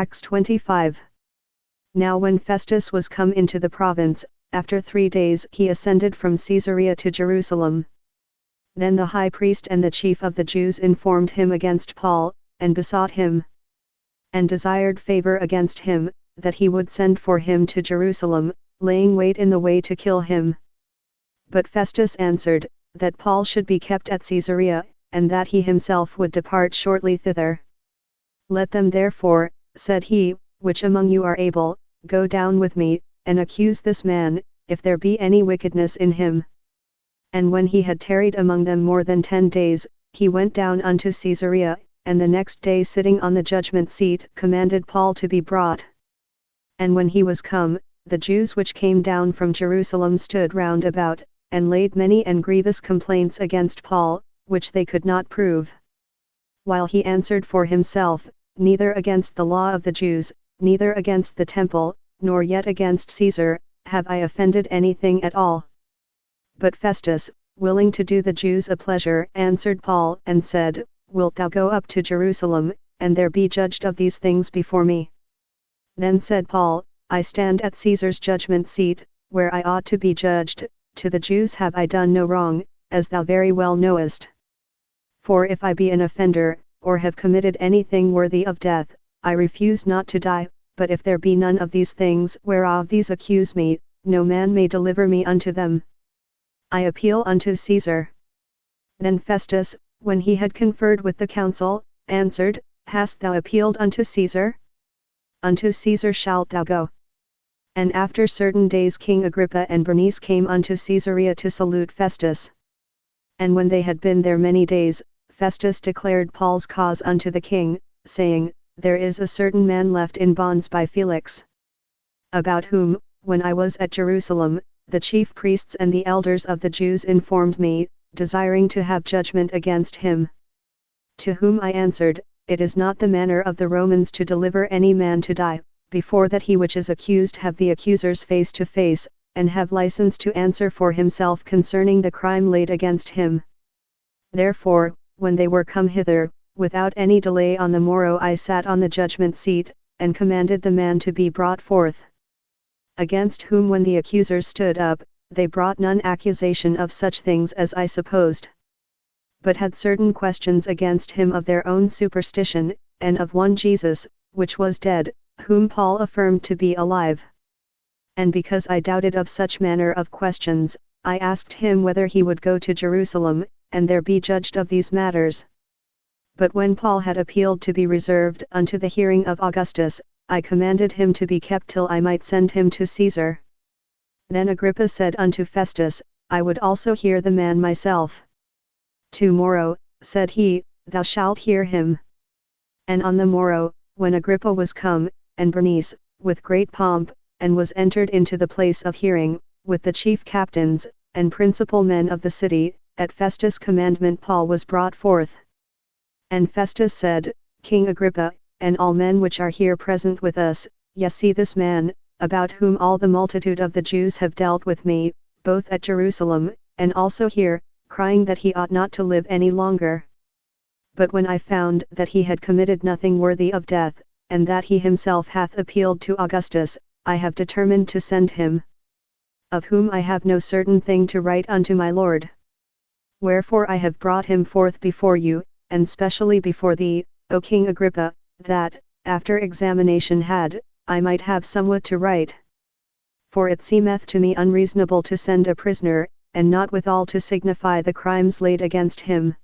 Acts 25. Now when Festus was come into the province, after 3 days he ascended from Caesarea to Jerusalem. Then the high priest and the chief of the Jews informed him against Paul, and besought him, and desired favor against him, that he would send for him to Jerusalem, laying wait in the way to kill him. But Festus answered, that Paul should be kept at Caesarea, and that he himself would depart shortly thither. Let them therefore, said he, which among you are able, go down with me, and accuse this man, if there be any wickedness in him. And when he had tarried among them more than 10 days, he went down unto Caesarea, and the next day sitting on the judgment seat commanded Paul to be brought. And when he was come, the Jews which came down from Jerusalem stood round about, and laid many and grievous complaints against Paul, which they could not prove. While he answered for himself, neither against the law of the Jews, neither against the temple, nor yet against Caesar, have I offended anything at all. But Festus, willing to do the Jews a pleasure, answered Paul, and said, Wilt thou go up to Jerusalem, and there be judged of these things before me? Then said Paul, I stand at Caesar's judgment seat, where I ought to be judged. To the Jews have I done no wrong, as thou very well knowest. For if I be an offender, or have committed anything worthy of death, I refuse not to die, but if there be none of these things whereof these accuse me, no man may deliver me unto them. I appeal unto Caesar. Then Festus, when he had conferred with the council, answered, Hast thou appealed unto Caesar? Unto Caesar shalt thou go. And after certain days King Agrippa and Bernice came unto Caesarea to salute Festus. And when they had been there many days, Festus declared Paul's cause unto the king, saying, There is a certain man left in bonds by Felix, about whom, when I was at Jerusalem, the chief priests and the elders of the Jews informed me, desiring to have judgment against him. To whom I answered, It is not the manner of the Romans to deliver any man to die, before that he which is accused have the accusers face to face, and have license to answer for himself concerning the crime laid against him. Therefore, when they were come hither, without any delay on the morrow I sat on the judgment seat, and commanded the man to be brought forth. Against whom when the accusers stood up, they brought none accusation of such things as I supposed, but had certain questions against him of their own superstition, and of one Jesus, which was dead, whom Paul affirmed to be alive. And because I doubted of such manner of questions, I asked him whether he would go to Jerusalem, and there be judged of these matters. But when Paul had appealed to be reserved unto the hearing of Augustus, I commanded him to be kept till I might send him to Caesar. Then Agrippa said unto Festus, I would also hear the man myself. To-morrow, said he, thou shalt hear him. And on the morrow, when Agrippa was come, and Bernice, with great pomp, and was entered into the place of hearing, with the chief captains, and principal men of the city, at Festus' commandment Paul was brought forth. And Festus said, King Agrippa, and all men which are here present with us, ye see this man, about whom all the multitude of the Jews have dealt with me, both at Jerusalem, and also here, crying that he ought not to live any longer. But when I found that he had committed nothing worthy of death, and that he himself hath appealed to Augustus, I have determined to send him, of whom I have no certain thing to write unto my lord. Wherefore I have brought him forth before you, and specially before thee, O King Agrippa, that, after examination had, I might have somewhat to write. For it seemeth to me unreasonable to send a prisoner, and not withal to signify the crimes laid against him.